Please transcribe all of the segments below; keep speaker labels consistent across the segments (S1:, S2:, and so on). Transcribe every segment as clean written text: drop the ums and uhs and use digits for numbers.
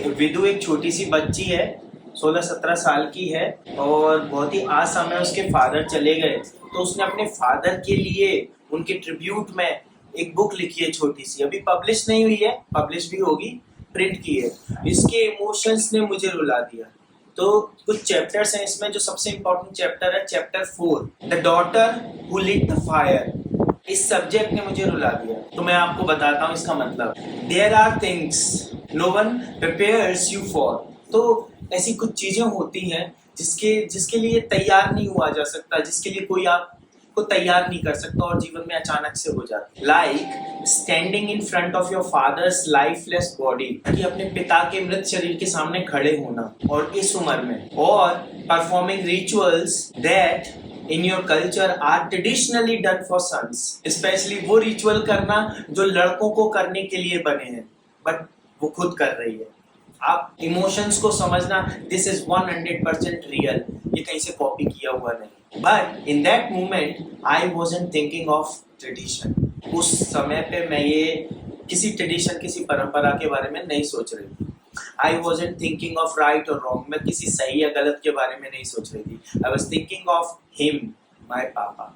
S1: विदु एक छोटी सी बच्ची है, 16-17 साल की है और बहुत ही असमय उसके फादर चले गए, तो उसने अपने फादर के लिए उनके ट्रिब्यूट में एक बुक लिखी है छोटी सी, अभी पब्लिश नहीं हुई है, पब्लिश भी होगी, प्रिंट की है। इसके इमोशंस ने मुझे रुला दिया। तो कुछ चैप्टर्स हैं इसमें, जो सबसे इंपॉर्टेंट चैप्टर है chapter 4, the daughter who lit the fire. इस सब्जेक्ट ने मुझे रुला दिया, तो मैं आपको बताता हूँ इसका मतलब। There are things no one prepares you for. तो ऐसी कुछ चीजें होती हैं जिसके लिए तैयार नहीं हुआ जा सकता, जिसके लिए कोई आपको तैयार नहीं कर सकता और जीवन में अचानक से हो जाती है। Like standing in front of your fathers lifeless body, कि अपने पिता के मृत शरीर के सामने खड़े होना और इस उम्र में, और performing rituals that in your culture are traditionally done for sons, especially वो रिचुअल करना जो लड़कों को करने के लिए बने हैं, बट वो खुद कर रही है। आप इमोशंस को समझना, दिस इज 100% रियल, ये कहीं से कॉपी किया हुआ नहीं। But in that moment I wasn't thinking of tradition. उस समय पे मैं ये किसी ट्रेडिशन, किसी परंपरा के बारे में नहीं सोच रही थी। I wasn't thinking of right or wrong. मैं किसी सही या गलत के बारे में नहीं सोच रही थी। I was thinking of him, my papa.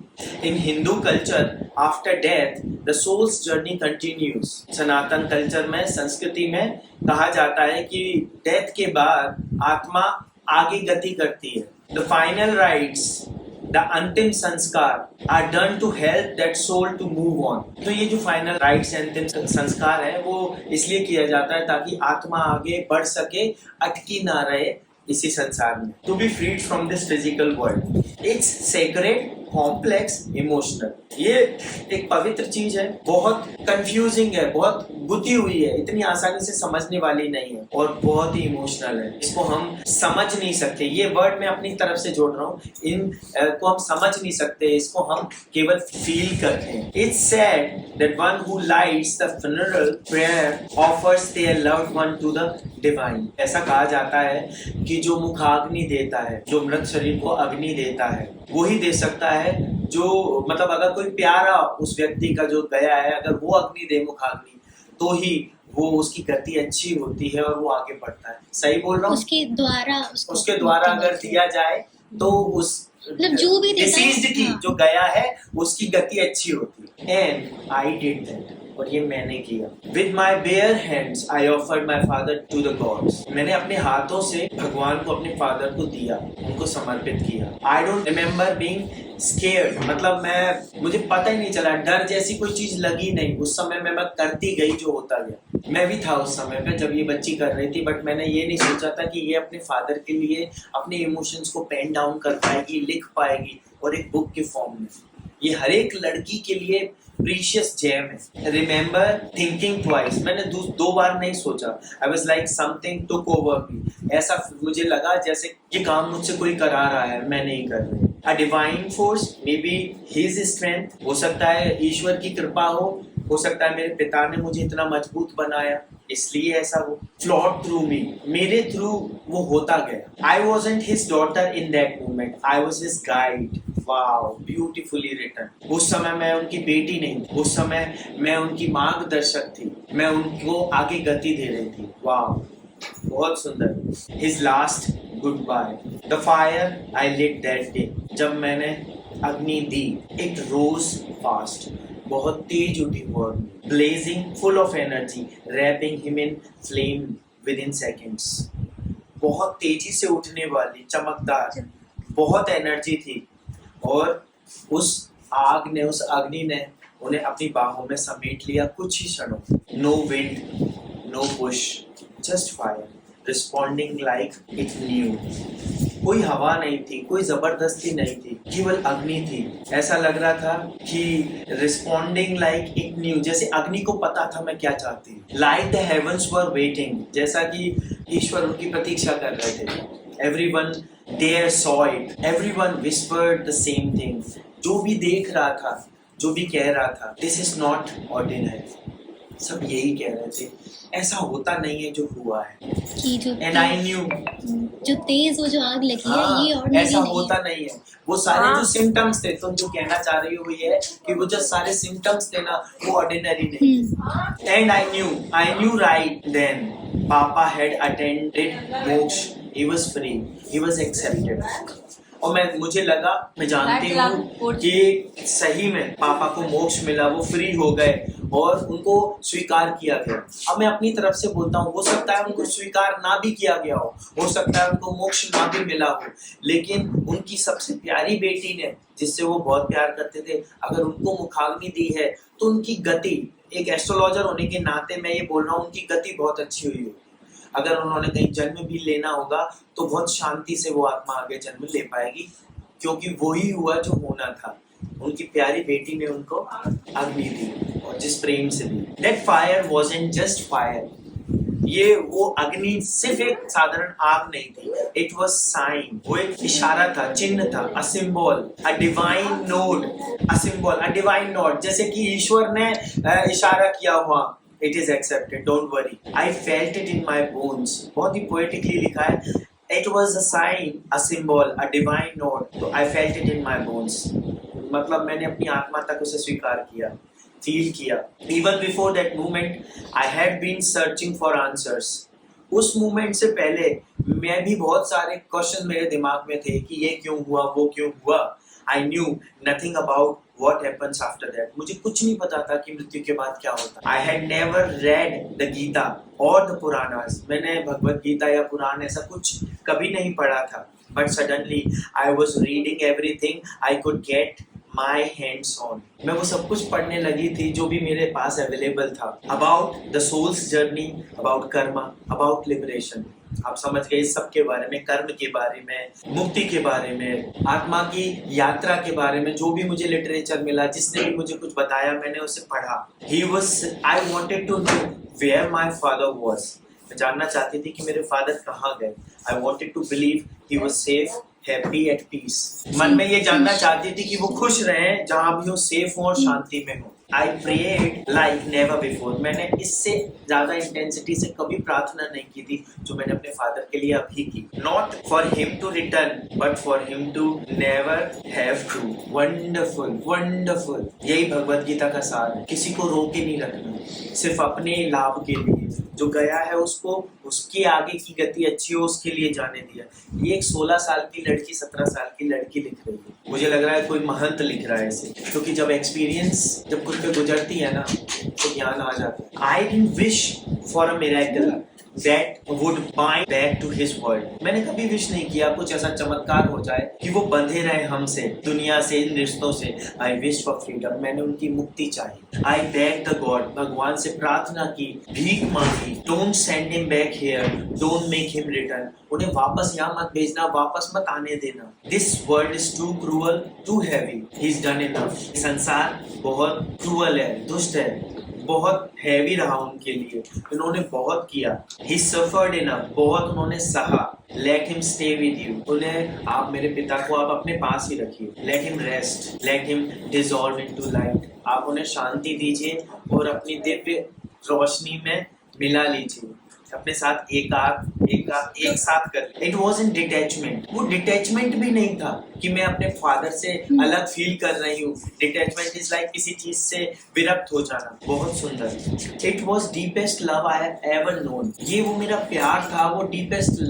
S1: In Hindu culture, after death, the soul's journey continues. Sanatan culture में, संस्कृति में कहा जाता है कि डेथ के बाद आत्मा आगे गति करती है। The final rites, the antim sanskar are done to help that soul to move on. तो ये जो फाइनल राइट्स, अंतिम संस्कार है, वो इसलिए किया जाता है ताकि आत्मा आगे बढ़ सके, अटकी ना रहे इसी संसार में। To be freed from this physical world, it's sacred, complex, emotional. ये एक पवित्र चीज है, बहुत कंफ्यूजिंग है, बहुत गुथी हुई है, इतनी आसानी से समझने वाली नहीं है और बहुत ही इमोशनल है। इसको हम समझ नहीं सकते, ये वर्ड मैं अपनी तरफ से जोड़ रहा हूँ, इन को हम समझ नहीं सकते, इसको हम केवल फील करते हैं। It's sad that one who lights the funeral prayer offers their loved one two the divine. ऐसा कहा जाता है कि जो मुखाग्नि देता है, जो मृत शरीर को अग्नि देता है, वो ही दे सकता है, जो मतलब अगर कोई प्यारा उस व्यक्ति का जो गया है, अगर वो अग्नि दे, मुखाग्नि, तो ही वो उसकी गति अच्छी होती है और वो आगे बढ़ता है। सही बोल रहा हूँ? उसके द्वारा अगर दिया जाए तो उस
S2: मतलब जो भी
S1: डिसीज्ड की, जो गया है, उसकी गति अच्छी होती है। एंड आई डिड दैट, और ये मैंने किया। With my bare hands, I offered my father to the gods. मैंने अपने हाथों से भगवान को, अपने फादर को दिया, उनको समर्पित किया। I don't remember being scared, मतलब मुझे पता ही नहीं चला, डर जैसी कोई चीज लगी नहीं उस समय में। मैं करती गई जो होता गया। मैं भी था उस समय पे जब ये बच्ची कर रही थी, बट मैंने ये नहीं सोचा था कि ये अपने फादर के लिए अपने इमोशंस को पेन डाउन कर पाएगी, लिख पाएगी, और एक बुक के फॉर्म में। ये हर एक लड़की के लिए प्रीशियस जेम है। रिमेंबर थिंकिंग ट्वाइस, मैंने 2 बार नहीं सोचा। I was like something took over me, ऐसा मुझे लगा जैसे ये काम मुझसे कोई करा रहा है, मैं नहीं कर रही। A divine force, may be his strength, हो सकता है ईश्वर की कृपा हो सकता है मेरे पिता ने मुझे इतना मजबूत बनाया इसलिए ऐसा हो। फ्लॉड थ्रू मी, मेरे थ्रू वो होता गया। I wasn't his daughter in that moment, I was his guide. Wow, beautifully written. उस समय मैं उनकी बेटी नहीं, उस समय मैं उनकी मार्गदर्शक थी, मैं उनको आगे गति दे रही थी। वाओ, बहुत सुंदर। His last good bye, the fire I lit that day, जब मैंने अग्नि दी, इट रोज फास्ट, बहुत तेज उठी word, blazing, full of energy, wrapping him in flame within seconds. बहुत तेजी से उठने वाली, चमकदार, बहुत एनर्जी थी, और उस अग्नि ने उन्हें अपनी बाहों में समेट लिया कुछ ही क्षणों। No wind, no push, just fire, responding like it knew. कोई हवा नहीं थी, कोई जबरदस्ती नहीं थी, केवल अग्नि थी। ऐसा लग रहा था कि रिस्पॉन्डिंग लाइक इट न्यू, जैसे अग्नि को पता था मैं क्या चाहती हूँ। Like the heavens were waiting, जैसा कि ईश्वर उनकी प्रतीक्षा कर रहे थे। Everyone there saw it, everyone whispered the same thing. जो भी देख रहा था, जो भी कह रहा था, this is not ordinary. सब यही कह रहे थे, ऐसा होता नहीं है जो हुआ है।
S2: कि जो
S1: एंड आई न्यू,
S2: जो तेज वो जो आग लगी है
S1: हाँ,
S2: ये ऑर्डिनरी
S1: ऐसा
S2: नहीं
S1: होता
S2: है।
S1: नहीं है। वो सारे
S3: हाँ।
S1: जो सिम्टम्स थे, तुम जो कहना चाह रही हो वो ये है कि वो जो सारे सिम्टम्स थे ना, वो ऑर्डिनरी नहीं। And I knew right then papa had attended moksha, he was free, he was accepted. और मुझे लगा, मैं जानती हूँ कि सही में पापा को मोक्ष मिला, वो फ्री हो गए और उनको स्वीकार किया गया। अब मैं अपनी तरफ से बोलता हूँ, हो सकता है उनको स्वीकार ना भी किया गया हो सकता है उनको मोक्ष ना भी मिला हो, लेकिन उनकी सबसे प्यारी बेटी ने, जिससे वो बहुत प्यार करते थे, अगर उनको मुखाग्नि दी है तो उनकी गति, एक एस्ट्रोलॉजर होने के नाते मैं ये बोल रहा हूँ, उनकी गति बहुत अच्छी हुई होगी। अगर उन्होंने कहीं जन्म भी लेना होगा तो बहुत शांति से वो आत्मा आगे जन्म ले पाएगी, क्योंकि वही हुआ जो होना था। उनकी प्यारी बेटी ने उनको अग्नि दी, और जिस प्रेम से दी। That fire wasn't just fire, ये वो अग्नि सिर्फ एक साधारण आग नहीं थी, इट वॉज साइन, वो एक इशारा था, चिन्ह था, a symbol, a divine nod, a symbol, a divine nod, जैसे कि ईश्वर ने इशारा किया हुआ, it is accepted, don't worry, I felt it in my bones. बहुत ही पोएटिकली लिखा है, it was a sign, a symbol, a divine nod, तो I felt it in my bones, मतलब मैंने अपनी आत्मा तक उसे स्वीकार किया, फील किया। Even before that moment I had been searching for answers. उस मोमेंट से पहले मैं भी बहुत सारे क्वेश्चन मेरे दिमाग में थे कि ये क्यों हुआ, वो क्यों हुआ। I knew nothing about what happens after that, मुझे कुछ नहीं पता था कि मृत्यु के बाद क्या होता। I had never read the Gita or the Puranas, मैंने भगवत गीता या पुराण ऐसा कुछ कभी नहीं पढ़ा था, but suddenly I was reading everything I could get my hands on, मैं वो सब कुछ पढ़ने लगी थी जो भी मेरे पास अवेलेबल था, about the soul's journey, about karma, about liberation। आप समझ गए इस सब के बारे में, कर्म के बारे में, मुक्ति के बारे में, आत्मा की यात्रा के बारे में, जो भी मुझे लिटरेचर मिला, जिसने भी मुझे कुछ बताया, मैंने उसे पढ़ा। I wanted to know where my father was, मैं जानना चाहती थी कि मेरे फादर कहाँ गए। I wanted to believe he was safe, happy, at peace, मन में ये जानना चाहती थी कि वो खुश रहें, जहाँ भी हो सेफ हो और शांति में हो। I prayed like never before, मैंने इससे ज्यादा इंटेंसिटी से कभी प्रार्थना नहीं की थी जो मैंने अपने फादर के लिए अभी की। Not for him to return, but for him to never have to। Wonderful, wonderful, यही भगवत गीता का सार है। किसी को रोके नहीं रखना, सिर्फ अपने लाभ के लिए। जो गया है उसको उसकी आगे की गति अच्छी हो उसके लिए जाने दिया। ये एक 16 साल की लड़की, 17 साल की लड़की लिख रही है। मुझे लग रहा है कोई महंत लिख रहा है इसे, क्योंकि जब एक्सपीरियंस जब कुछ पे गुजरती है ना तो ज्ञान आ जाता है। I didn't wish for a miracle that would bind back to his world, मैंने कभी विश नहीं किया कुछ ऐसा चमत्कार हो जाए कि वो बंधे रहे हमसे, दुनिया से, इन रिश्तों से। I wish for freedom, मैंने उनकी मुक्ति चाही। I begged the God, भगवान से प्रार्थना की, भीख मांगी, don't send him back here, don't make him return, उन्हें वापस यहाँ मत भेजना, वापस मत आने देना। This world is too cruel, too heavy, he's done enough, संसार बहुत क्रूअल है, दुष्ट है, बहुत हैवी रहा उनके लिए, उन्होंने बहुत किया। He suffered enough, बहुत उन्होंने सहा। Let him stay with you, उन्हें आप मेरे पिता को आप अपने पास ही रखिए। Let him rest, let him dissolve into light, आप उन्हें शांति दीजिए और अपनी दिव्य रोशनी में मिला लीजिए, अपने साथ एक साथ कर। इट वॉज इन डिटैचमेंट, वो डिटैचमेंट भी नहीं था कि मैं अपने फादर से अलग फील कर रही हूँ। डिटैचमेंट इज लाइक किसी चीज से विरक्त हो जाना। बहुत सुंदर। It was deepest love I have ever known, ये वो मेरा प्यार था, वो डीपेस्ट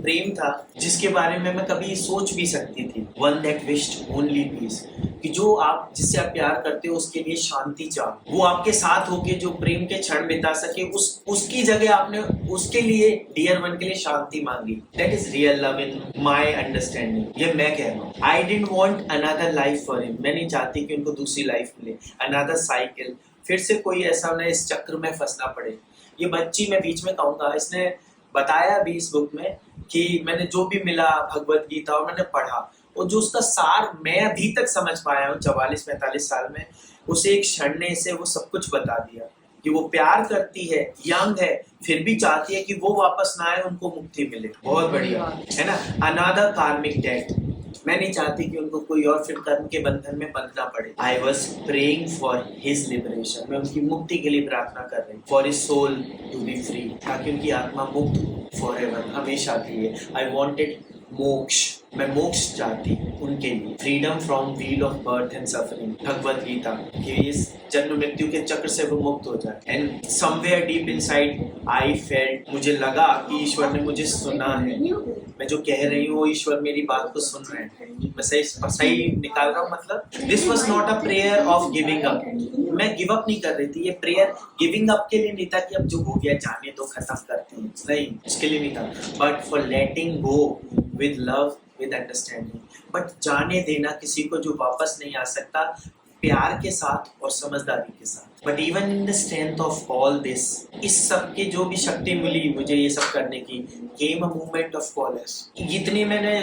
S1: प्रेम था जिसके बारे में मैं कभी सोच भी सकती थी। One that wished only peace, कि जो आप जिससे आप प्यार करते हो उसके लिए शांति चाहो, वो आपके साथ होके जो प्रेम के क्षण बिता सके, उसकी जगह आपने उसके लिए, डियर वन के लिए शांति मांगी। That is real love in my understanding, ये मैं कह रहा हूँ। I didn't want another life for him, मैं नहीं चाहती कि उनको दूसरी लाइफ मिले, अनदर साइकिल, फिर से कोई ऐसा उन्हें इस चक्र में फंसना पड़े। ये बच्ची, मैं बीच में कहूँगा, इसने बताया भी इस बुक में कि मैंने जो भी मिला भगवत गीता और मैंने पढ़ा, और जो उसका सार मैं अभी तक समझ पाया हूँ 44-45 साल में, उसे एक क्षण ने इसे वो सब कुछ बता दिया कि वो प्यार करती है, यंग है, फिर भी चाहती है कि वो वापस ना आए, उनको मुक्ति मिले। बहुत बढ़िया है ना। अनदर कार्मिक डेथ, मैं नहीं चाहती कि उनको कोई और फिर कर्म के बंधन में बंधना पड़े। I was praying for his liberation, मैं उनकी मुक्ति के लिए प्रार्थना कर रही, for his soul to be free, ताकि उनकी आत्मा मुक्त हो फॉर एवर, हमेशा के लिए। आई वॉन्टेड मोक्ष, मैं मोक्ष चाहती हूँ उनके लिए, freedom from wheel of birth and suffering, Bhagavad Gita, कि इस जन्म मृत्यु के चक्र से वो मुक्त हो जाए। And somewhere deep inside I felt, मुझे लगा कि ईश्वर ने मुझे सुना है, मैं जो कह रही हूँ वो ईश्वर मेरी बात को सुन रहे हैं। मैं सही निकाल रहा हूँ मतलब। This was not a prayer of giving up, मैं गिव अप नहीं कर रही थी, ये प्रेयर गिविंग अप के लिए नहीं था कि अब जो हो गया जाने दो, खत्म करते हैं, नहीं, उसके लिए नहीं था, but for letting go with love, with understanding। But जाने देना किसी को जो वापस नहीं आ सकता, प्यार के साथ और समझदारी के साथ। But even in the strength of all this, इस सब की जो भी शक्ति मिली मुझे ये सब करने की, came a moment of collapse। जितनी मैंने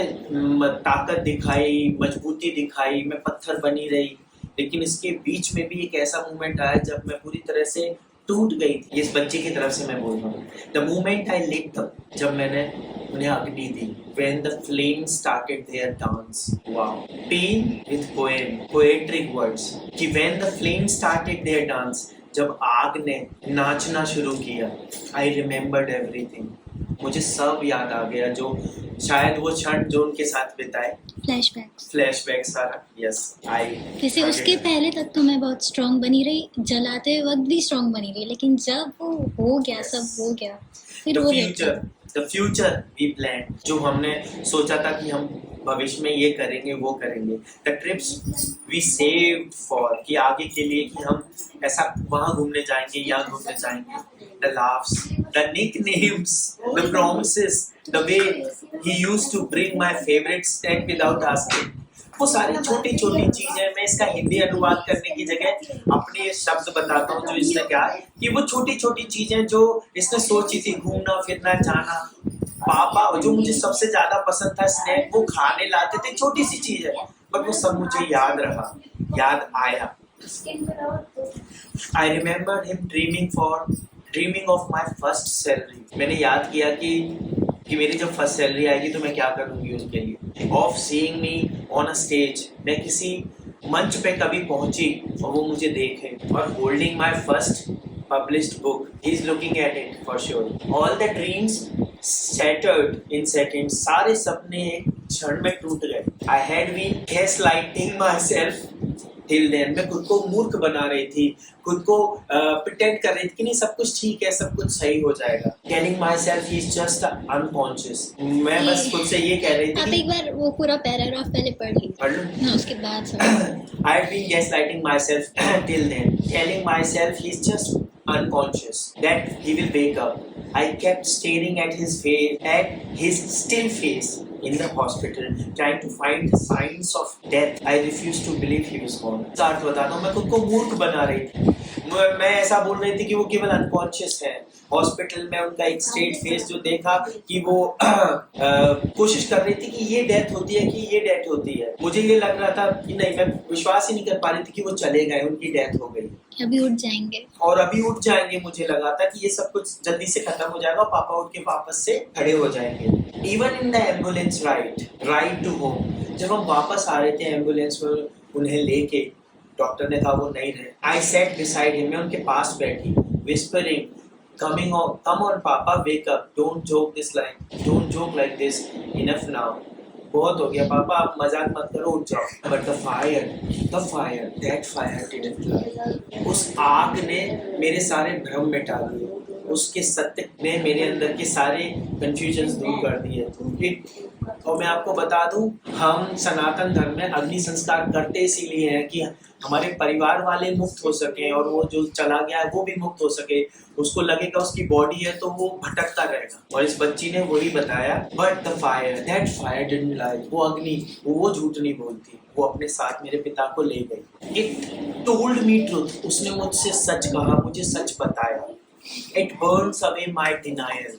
S1: ताकत दिखाई, मजबूती दिखाई, मैं पत्थर बनी रही, लेकिन इसके बीच में भी एक ऐसा मोमेंट आया जब मैं पूरी तरह से टूट गई थी। इस बच्चे की तरफ से मैं बोल रहा हूँ, the moment I lit up, जब मैंने उन्हें अग्नि दी, when the flames started their dance। wow, pain with poetic words, कि when the flames started their dance, जब आग ने नाचना शुरू किया, I remembered everything, मुझे सब याद आ गया, जो शायद वो क्षण जो उनके साथ बिताए, फ्लैशबैक सारा। यस, आई
S2: वैसे उसके पहले तक तो मैं बहुत स्ट्रांग बनी रही, जलाते वक्त भी स्ट्रांग बनी रही, लेकिन जब वो हो गया, सब हो गया, फिर वो
S1: द फ्यूचर वी प्लान, जो हमने सोचा था कि हम भविष्य में ये करेंगे वो करेंगे, the trips we save for, कि आगे के लिए कि हम ऐसा वहाँ घूमने जाएंगे, यहाँ घूमने जाएंगे, the laughs, the nicknames, the promises, the way he used to bring my favorite snack without asking, वो सारी छोटी छोटी चीजें, मैं इसका हिंदी अनुवाद करने की जगह अपने शब्द बताता हूँ जो इसने क्या है, कि वो छोटी छोटी चीजें जो इसने सोची थी, घूमना फिरना जाना, पापा जो मुझे सबसे ज्यादा पसंद था स्नैक, वो खाने लाते थे, छोटी सी चीज है, बट वो सब मुझे याद रहा, याद आया। I remember him dreaming of my first salary। मैंने याद किया कि मेरी जब फर्स्ट सैलरी आएगी तो मैं क्या करूँगी उसके लिए। Of seeing me on a stage, मैं किसी मंच पे कभी पहुंची और वो मुझे देखे, और holding my first published book, he is looking at it for sure। all the dreams shattered in seconds, सारे सपने एक क्षण में टूट गए। I had been gaslighting myself till then, मैं खुद को मूर्ख बना रही थी, खुद को प्रिटेंड कर रही थी कि नहीं सब कुछ ठीक है, सब कुछ सही हो जाएगा। telling myself he is just unconscious, मैं बस खुद से ये कह रही थी।
S2: आप एक बार वो पूरा पैराग्राफ पहले पढ़ लीजिए ना, उसके बाद
S1: I had been gaslighting myself till then, telling myself he is just unconscious, that he will wake up। I kept staring at his face, at his still face in the hospital, trying to find signs of death। I refused to believe he was gone। अर्थ बताता हूँ, मैं खुद को मूर्ख बना रही थी, मैं ऐसा बोल रही थी कि वो केवल अनकॉन्शियस है। हॉस्पिटल में उनका एक स्ट्रेट फेस जो देखा कि वो कोशिश कर रही थी कि ये डेथ होती है कि ये डेथ होती है, मुझे ये लग रहा था कि नहीं, मैं विश्वास ही नहीं कर पा रही थी कि वो चले गए, उनकी डेथ हो गई,
S2: अभी उठ जाएंगे
S1: और अभी उठ जाएंगे। मुझे लगा था कि ये सब कुछ जल्दी से खत्म हो जाएगा, पापा उठ के वापस से खड़े हो जाएंगे। Even in the ambulance ride to home, जब हम वापस आ रहे थे एम्बुलेंस में उन्हें लेके, डॉक्टर ने कहा वो नहीं रहे। आई सेट बिसाइड हिम, मैं उनके पास बैठी, विस्परिंग, come on पापा, wake up, don't joke like this, enough now, बहुत हो गया पापा, आप मजाक मत करो, उठ जाओ। But the fire, that fire didn't lie। उस आग ने मेरे सारे भ्रम मिटा दिए, उसके सत्य ने मेरे अंदर के सारे कंफ्यूजन्स दूर कर दिए। और मैं आपको बता दूं, हम सनातन धर्म में अग्नि संस्कार करते इसीलिए हैं कि हमारे परिवार वाले मुक्त हो सके, और वो जो चला गया है वो भी मुक्त हो सके। उसको लगेगा उसकी बॉडी है तो वो भटकता रहेगा, और इस बच्ची ने वही बताया। But the fire, that fire didn't lie, वो अग्नि, वो झूठ नहीं बोलती, वो अपने साथ मेरे पिता को ले गई। इट टोल्ड मी ट्रूथ, उसने मुझसे सच कहा, मुझे सच बताया। It Burns away my denial,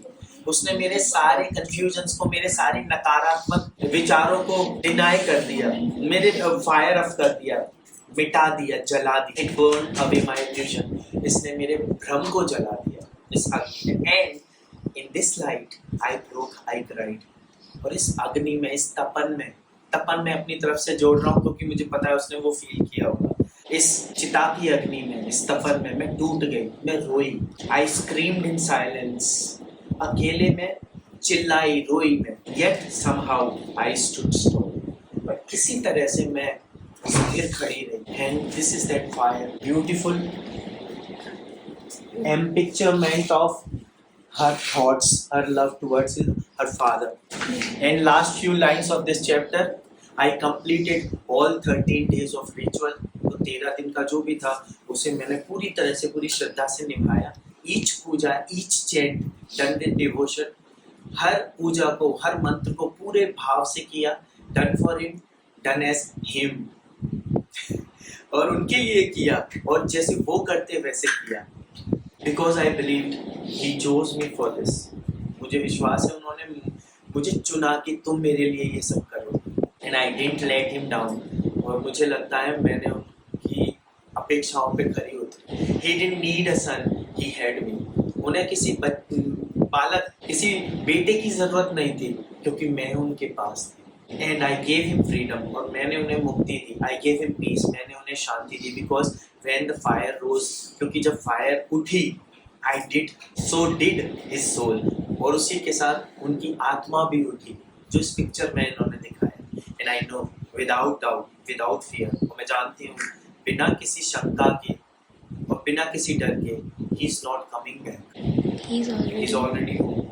S1: उसने मेरे सारे कंफ्यूजन्स को, मेरे सारे नकारात्मक विचारों को डिनाई कर दिया, मेरे फायर ऑफ कर दिया, मिटा दिया, जला दिया। It burn away my illusion, इसने मेरे भ्रम को जला दिया इस अग्नि ने। And in this light I broke, I cried, और इस अग्नि में, इस तपन में तपन मैं अपनी तरफ से जोड़ रहा हूँ क्योंकि मुझे पता है उसने वो फील किया होगा। इस चिता की अग्नि में, इस तपन में मैं टूट गई, मैं रोई। आई स्क्रीम्ड इन साइलेंस, अकेले में चिल्लाई, रोई मैं। Yet somehow I stood stone, पर किसी तरह से मैं स्थिर खड़ी रही। And this is that fire, beautiful empicturement of her thoughts, her love towards her father. And last few lines of this chapter, I completed all 13 days of ritual. तो 13 दिन का जो भी था उसे मैंने पूरी तरह से, पूरी श्रद्धा से निभाया। Each Puja, each chant done with devotion, हर पूजा को, हर मंत्र को पूरे भाव से किया। Done for him, done as him, और उनके लिए किया और जैसे वो करते वैसे किया। Because I believed he chose me for this. मुझे विश्वास है उन्होंने मुझे चुना कि तुम मेरे लिए ये सब करो। And I didn't let him down. और मुझे लगता है मैंने उनकी अपेक्षाओं पे खरी उतरी। He didn't need a son, he had me. उन्हें किसी बालक, किसी बेटे की जरूरत नहीं थी क्योंकि मैं उनके पास थी। And I gave him freedom, और मैंने उन्हें मुक्ति दी। I gave him peace, मैंने उन्हें शांति दी। Because when the fire rose, क्योंकि जब फायर उठी, I did, so did his soul, और उसी के साथ उनकी आत्मा भी उठी, जो इस पिक्चर में इन्होंने दिखाया। And I know without doubt, without fear, और मैं जानती हूँ बिना किसी शंका के और बिना किसी डर के, he is not coming back, he is already home.